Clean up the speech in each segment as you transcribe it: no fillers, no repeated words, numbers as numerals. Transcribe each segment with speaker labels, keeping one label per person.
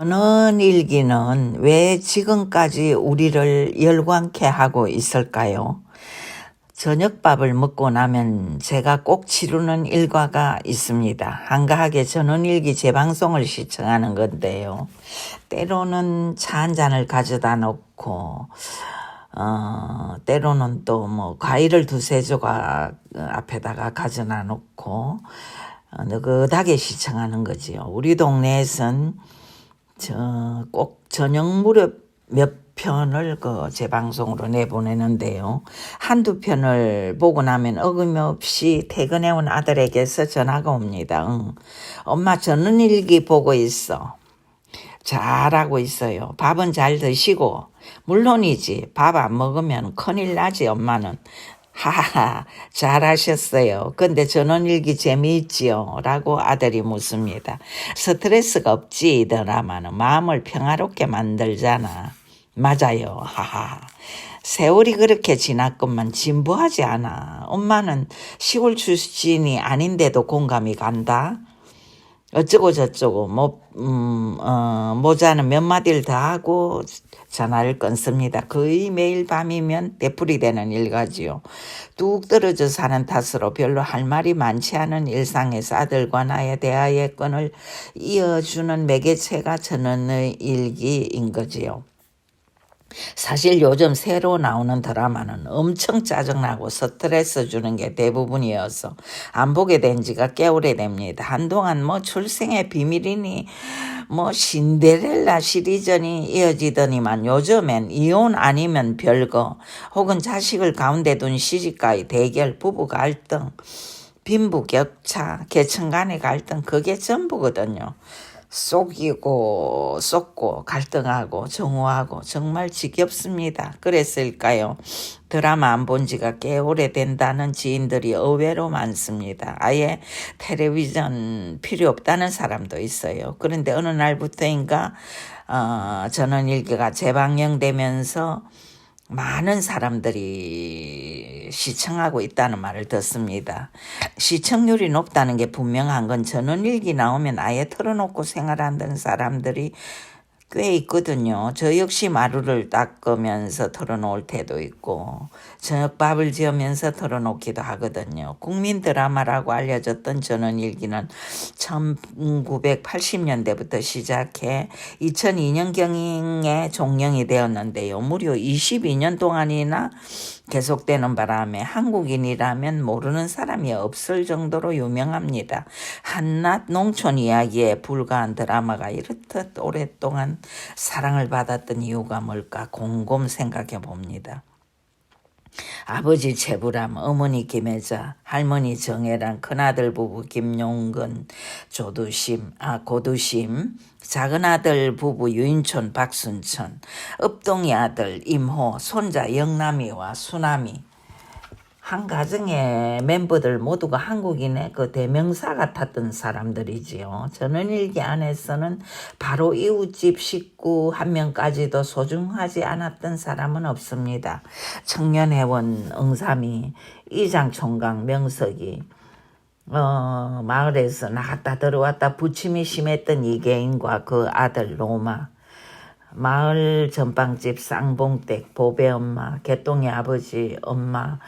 Speaker 1: 전원일기는 왜 지금까지 우리를 열광케 하고 있을까요? 저녁밥을 먹고 나면 제가 꼭 치르는 일과가 있습니다. 한가하게 전원일기 재방송을 시청하는 건데요. 때로는 차 한 잔을 가져다 놓고 때로는 또 뭐 과일을 두세 조각 앞에다가 가져다 놓고 느긋하게 시청하는 거지요. 우리 동네에선 꼭 저녁 무렵 몇 편을 재방송으로 내보내는데요. 한두 편을 보고 나면 어김없이 퇴근해온 아들에게서 전화가 옵니다. 엄마 전원일기 보고 있어. 잘하고 있어요. 밥은 잘 드시고. 물론이지. 밥 안 먹으면 큰일 나지 엄마는. 하하, 잘하셨어요. 근데 전원일기 재미있지요? 라고 아들이 묻습니다. 스트레스가 없지, 이 드라마는. 마음을 평화롭게 만들잖아. 맞아요. 하하. 세월이 그렇게 지났건만 진부하지 않아. 엄마는 시골 출신이 아닌데도 공감이 간다. 어쩌고 저쩌고 모자는 몇 마디를 더 하고 전화를 끊습니다. 거의 매일 밤이면 되풀이 되는 일가지요. 뚝 떨어져 사는 탓으로 별로 할 말이 많지 않은 일상에서 아들과 나의 대화의 끈을 이어주는 매개체가 전원의 일기인 거지요. 사실 요즘 새로 나오는 드라마는 엄청 짜증나고 스트레스 주는 게 대부분이어서 안 보게 된 지가 꽤 오래됩니다. 한동안 뭐 출생의 비밀이니 뭐 신데렐라 시리즈니 이어지더니만 요즘엔 이혼 아니면 별거 혹은 자식을 가운데 둔 시집가의 대결, 부부 갈등, 빈부격차, 계층 간의 갈등 그게 전부거든요. 속이고 쏟고 갈등하고 정오하고 정말 지겹습니다. 그랬을까요? 드라마 안 본 지가 꽤 오래된다는 지인들이 의외로 많습니다. 아예 텔레비전 필요 없다는 사람도 있어요. 그런데 어느 날부터인가 전원일기가 재방영되면서 많은 사람들이 시청하고 있다는 말을 듣습니다. 시청률이 높다는 게 분명한 건 전원일기 나오면 아예 틀어놓고 생활하는 사람들이 꽤 있거든요. 저 역시 마루를 닦으면서 털어놓을 때도 있고 저녁밥을 지으면서 털어놓기도 하거든요. 국민 드라마라고 알려졌던 전원일기는 1980년대부터 시작해 2002년경에 종영이 되었는데요. 무려 22년 동안이나 계속되는 바람에 한국인이라면 모르는 사람이 없을 정도로 유명합니다. 한낱 농촌 이야기에 불과한 드라마가 이렇듯 오랫동안 사랑을 받았던 이유가 뭘까 곰곰 생각해 봅니다. 아버지 최불암, 어머니 김혜자, 할머니 정혜란, 큰아들 부부 김용근, 고두심, 작은아들 부부 유인촌, 박순천, 읍동이 아들 임호, 손자 영남이와 수남이. 한 가정의 멤버들 모두가 한국인의 그 대명사 같았던 사람들이지요. 전원일기 안에서는 바로 이웃집 식구 한 명까지도 소중하지 않았던 사람은 없습니다. 청년회원 응삼이, 이장총각 명석이, 마을에서 나갔다 들어왔다 부침이 심했던 이계인과 그 아들 로마, 마을 전빵집 쌍봉댁 보배엄마, 개똥이 아버지 엄마,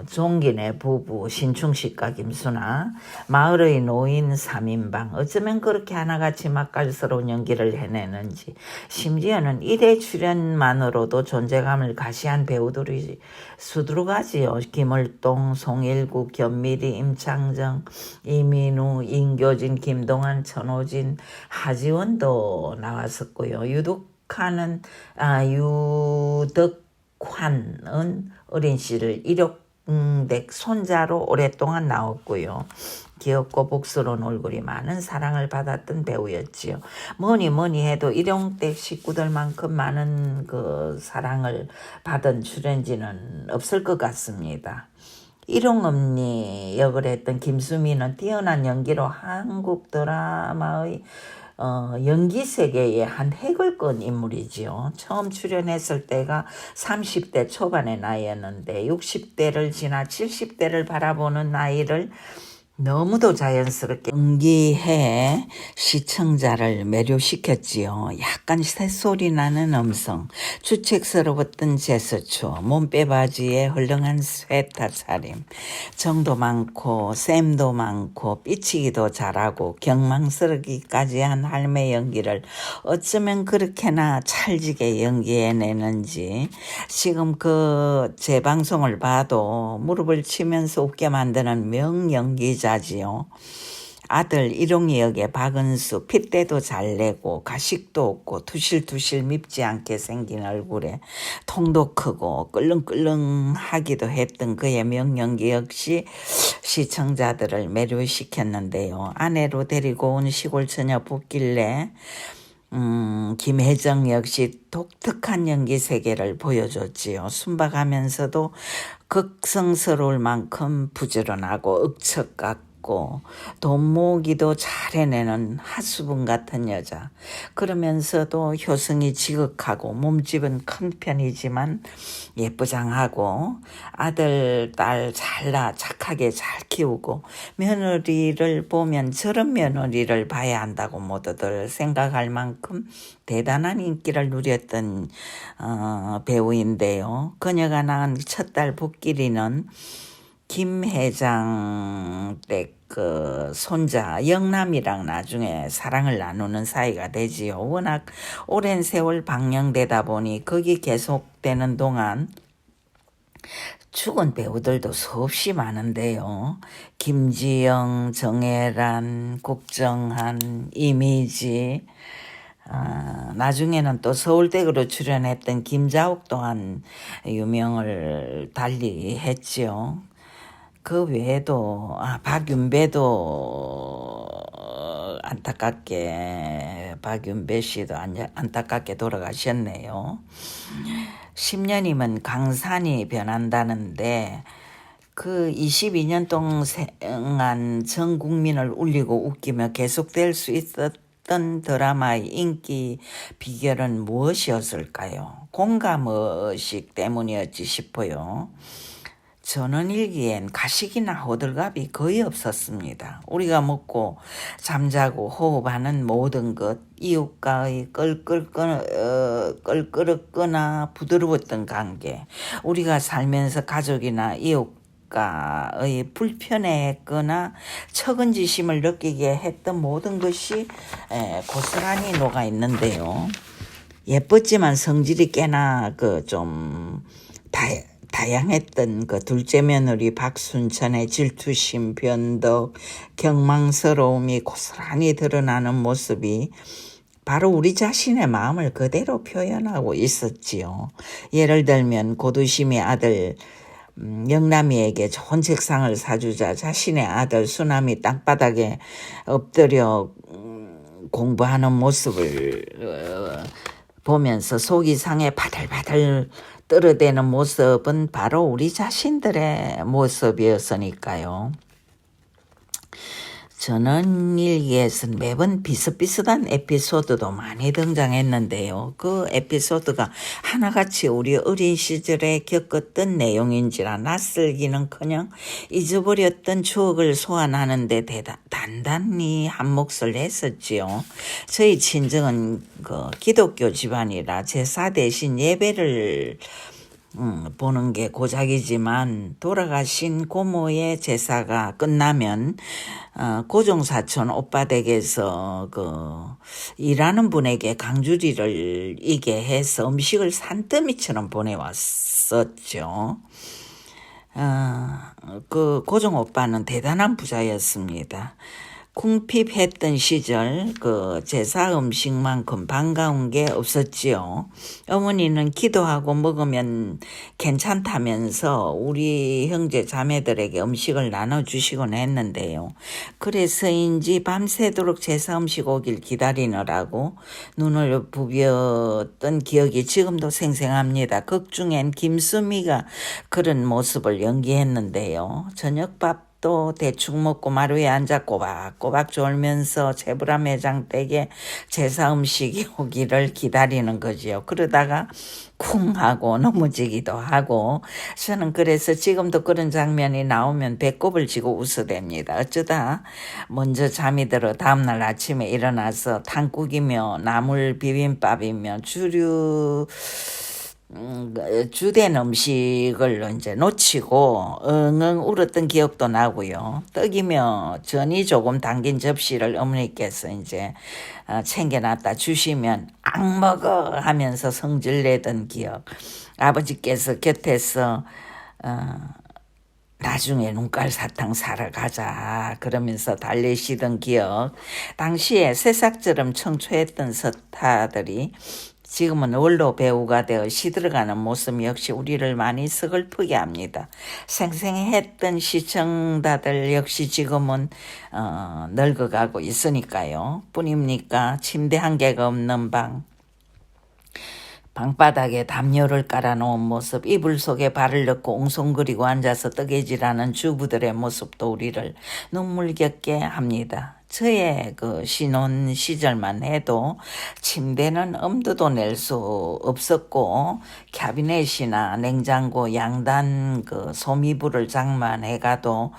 Speaker 1: 종기네 부부 신충식과 김수나, 마을의 노인 3인방 어쩌면 그렇게 하나같이 맛깔스러운 연기를 해내는지, 심지어는 1회 출연만으로도 존재감을 가시한 배우들이 수두룩하지요. 김을동, 송일국, 견미리, 임창정, 이민우, 인교진, 김동완, 천호진, 하지원도 나왔었고요. 유덕환은 어린 씨를 일용댁 손자로 오랫동안 나왔고요. 귀엽고 복스러운 얼굴이 많은 사랑을 받았던 배우였지요. 뭐니 해도 일용댁 식구들만큼 많은 그 사랑을 받은 출연진은 없을 것 같습니다. 일용엄니 역을 했던 김수미는 뛰어난 연기로 한국 드라마의 연기 세계의 한 획을 끈 인물이지요. 처음 출연했을 때가 30대 초반의 나이였는데 60대를 지나 70대를 바라보는 나이를 너무도 자연스럽게 연기해 시청자를 매료시켰지요. 약간 새소리 나는 음성, 주책스러웠던 제스처, 몸빼바지에 헐렁한 쇠타 차림, 정도 많고 쌤도 많고 삐치기도 잘하고 경망스럽기까지 한 할매 연기를 어쩌면 그렇게나 찰지게 연기해내는지 지금 그 재방송을 봐도 무릎을 치면서 웃게 만드는 명연기자지요. 아들 일용이 역의 박은수 핏대도 잘 내고 가식도 없고 투실투실 밉지 않게 생긴 얼굴에 통도 크고 끌렁끌렁하기도 했던 그의 명연기 역시 시청자들을 매료시켰는데요. 아내로 데리고 온 시골 처녀 붙길래 김혜정 역시 독특한 연기 세계를 보여줬지요. 순박하면서도 극성스러울 만큼 부지런하고 억척 같고 돈 모으기도 잘 해내는 하수분 같은 여자. 그러면서도 효성이 지극하고 몸집은 큰 편이지만 예쁘장하고 아들, 딸 잘나 착하게 잘 키우고 며느리를 보면 저런 며느리를 봐야 한다고 모두들 생각할 만큼 대단한 인기를 누렸던 배우인데요. 그녀가 낳은 첫 딸 복길이는 김 회장 댁 그 손자 영남이랑 나중에 사랑을 나누는 사이가 되지요. 워낙 오랜 세월 방영되다 보니 거기 계속되는 동안 죽은 배우들도 수없이 많은데요. 김지영, 정혜란, 국정한, 이미지, 나중에는 또 서울댁으로 출연했던 김자옥 또한 유명을 달리 했지요. 그 외에도 박윤배도 안타깝게 박윤배 씨도 안타깝게 돌아가셨네요. 10년이면 강산이 변한다는데 그 22년 동안 전 국민을 울리고 웃기며 계속될 수 있었던 드라마의 인기 비결은 무엇이었을까요? 공감의식 때문이었지 싶어요. 저는 일기엔 가식이나 호들갑이 거의 없었습니다. 우리가 먹고 잠자고 호흡하는 모든 것, 이웃과의 껄끄럽거나 부드러웠던 관계, 우리가 살면서 가족이나 이웃과의 불편했거나 처근지심을 느끼게 했던 모든 것이 고스란히 녹아 있는데요. 예뻤지만 성질이 꽤나 좀 다양했던 그 둘째 며느리 박순천의 질투심, 변덕, 경망스러움이 고스란히 드러나는 모습이 바로 우리 자신의 마음을 그대로 표현하고 있었지요. 예를 들면 고두심의 아들 영남이에게 좋은 책상을 사주자 자신의 아들 수남이 땅바닥에 엎드려 공부하는 모습을 보면서 속이 상해 바들바들 떨어대는 모습은 바로 우리 자신들의 모습이었으니까요. 저는 일기에서는 매번 비슷비슷한 에피소드도 많이 등장했는데요. 그 에피소드가 하나같이 우리 어린 시절에 겪었던 내용인지라 낯설기는커녕 잊어버렸던 추억을 소환하는 데 단단히 한 몫을 했었지요. 저희 친정은 기독교 집안이라 제사 대신 예배를 보는 게 고작이지만 돌아가신 고모의 제사가 끝나면 고종사촌 오빠 댁에서 일하는 분에게 강주리를 이게 해서 음식을 산더미처럼 보내왔었죠. 그 고종 오빠는 대단한 부자였습니다. 궁핍했던 시절 제사 음식만큼 반가운 게 없었지요. 어머니는 기도하고 먹으면 괜찮다면서 우리 형제 자매들에게 음식을 나눠주시곤 했는데요. 그래서인지 밤새도록 제사 음식 오길 기다리느라고 눈을 부비었던 기억이 지금도 생생합니다. 극 중엔 김수미가 그런 모습을 연기했는데요. 저녁밥 밥도 대충 먹고 마루에 앉아 꼬박꼬박 졸면서 채불암 회장 댁에 제사 음식이 오기를 기다리는 거지요. 그러다가 쿵 하고 넘어지기도 하고, 저는 그래서 지금도 그런 장면이 나오면 배꼽을 쥐고 웃어댑니다. 어쩌다 먼저 잠이 들어 다음날 아침에 일어나서 탕국이며 나물 비빔밥이며 주된 음식을 이제 놓치고 엉엉 울었던 기억도 나고요. 떡이며 전이 조금 담긴 접시를 어머니께서 이제 챙겨놨다 주시면 악 먹어 하면서 성질 내던 기억. 아버지께서 곁에서 나중에 눈깔 사탕 사러 가자 그러면서 달래시던 기억. 당시에 새싹처럼 청초했던 스타들이 지금은 원로 배우가 되어 시들어가는 모습 역시 우리를 많이 서글프게 합니다. 생생했던 시청자들 역시 지금은 늙어가고 있으니까요. 뿐입니까? 침대 한 개가 없는 방바닥에 담요를 깔아놓은 모습, 이불 속에 발을 넣고 옹송거리고 앉아서 뜨개질하는 주부들의 모습도 우리를 눈물겹게 합니다. 저의 그 신혼 시절만 해도 침대는 엄두도 낼 수 없었고, 캐비넷이나 냉장고 양단 그 소미불을 장만해가도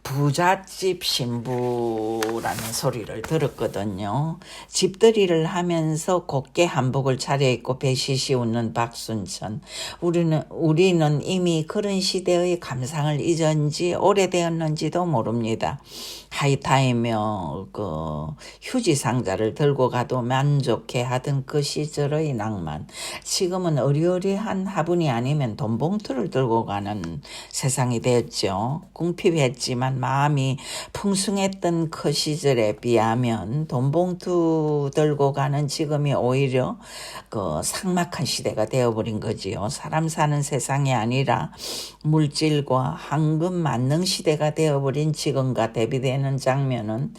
Speaker 1: 부잣집 신부라는 소리를 들었거든요. 집들이를 하면서 곱게 한복을 차려입고 배시시 웃는 박순천. 우리는 이미 그런 시대의 감상을 잊은 지 오래되었는지도 모릅니다. 하이타이며 그 휴지 상자를 들고 가도 만족해 하던 그 시절의 낭만. 지금은 어리어리한 화분이 아니면 돈 봉투를 들고 가는 세상이 되었죠. 궁핍했지만 마음이 풍성했던 그 시절에 비하면 돈 봉투 들고 가는 지금이 오히려 그 삭막한 시대가 되어버린 거지요. 사람 사는 세상이 아니라 물질과 황금 만능 시대가 되어버린 지금과 대비되는 장면은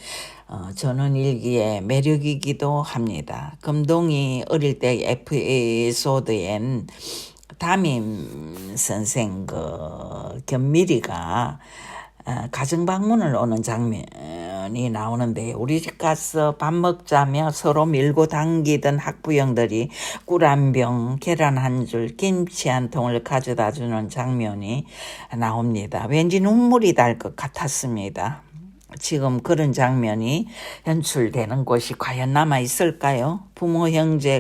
Speaker 1: 저는 일기의 매력이기도 합니다. 금동이 어릴 때 에피소드엔 담임 선생 그 견미리가 가정 방문을 오는 장면이 나오는데, 우리 집 가서 밥 먹자며 서로 밀고 당기던 학부형들이 꿀 한 병, 계란 한 줄, 김치 한 통을 가져다 주는 장면이 나옵니다. 왠지 눈물이 날 것 같았습니다. 지금 그런 장면이 연출되는 곳이 과연 남아 있을까요? 부모 형제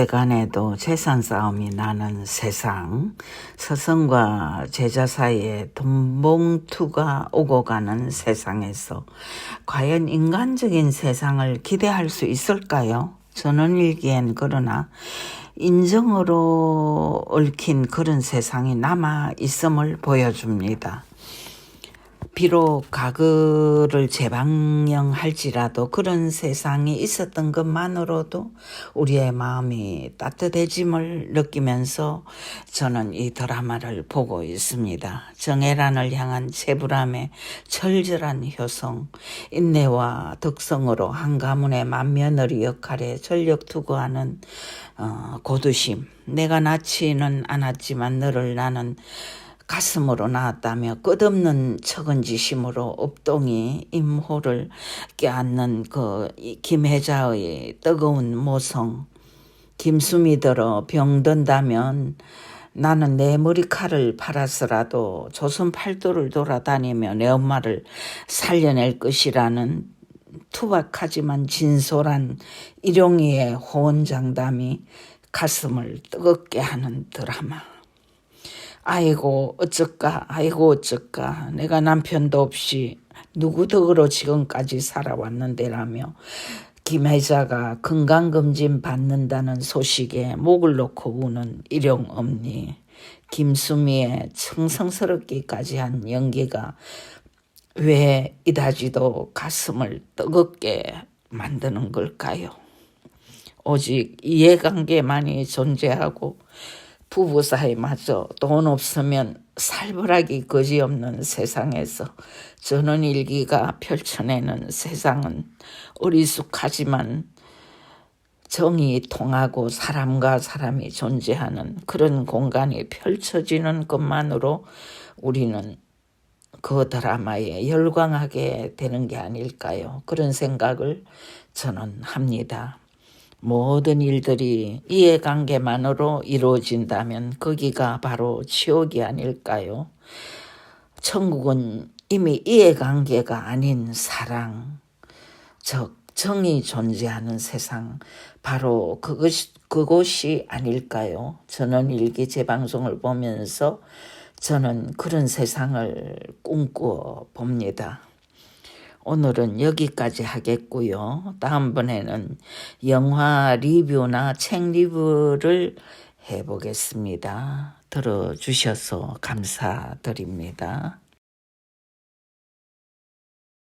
Speaker 1: 간에도 재산 싸움이 나는 세상, 스승과 제자 사이에 돈봉투가 오고 가는 세상에서 과연 인간적인 세상을 기대할 수 있을까요? 저는 일기엔 그러나 인정으로 얽힌 그런 세상이 남아 있음을 보여줍니다. 비록 과거를 재방영할지라도 그런 세상이 있었던 것만으로도 우리의 마음이 따뜻해짐을 느끼면서 저는 이 드라마를 보고 있습니다. 정애란을 향한 채불함의 철저한 효성, 인내와 덕성으로 한 가문의 맏며느리 역할에 전력 투구하는 고두심, 내가 낳지는 않았지만 너를 나는 가슴으로 낳았다며 끝없는 척은지심으로 업동이 임호를 껴안는 그 김혜자의 뜨거운 모성, 김숨이 들어 병든다면 나는 내 머리칼을 팔아서라도 조선 팔도를 돌아다니며 내 엄마를 살려낼 것이라는 투박하지만 진솔한 일용이의 호언장담이 가슴을 뜨겁게 하는 드라마. 아이고 어쩔까, 아이고 어쩔까, 내가 남편도 없이 누구 덕으로 지금까지 살아왔는데라며 김혜자가 건강검진 받는다는 소식에 목을 놓고 우는 일용엄니, 김수미의 청성스럽기까지 한 연기가 왜 이다지도 가슴을 뜨겁게 만드는 걸까요? 오직 이해관계만이 존재하고 부부 사이마저 돈 없으면 살벌하기 거지없는 세상에서 저는 일기가 펼쳐내는 세상은 어리숙하지만 정이 통하고 사람과 사람이 존재하는 그런 공간이 펼쳐지는 것만으로 우리는 그 드라마에 열광하게 되는 게 아닐까요? 그런 생각을 저는 합니다. 모든 일들이 이해관계만으로 이루어진다면 거기가 바로 지옥이 아닐까요? 천국은 이미 이해관계가 아닌 사랑, 즉 정이 존재하는 세상, 바로 그곳이 아닐까요? 저는 일기 재방송을 보면서 저는 그런 세상을 꿈꾸어 봅니다. 오늘은 여기까지 하겠고요. 다음번에는 영화 리뷰나 책 리뷰를 해보겠습니다. 들어주셔서 감사드립니다.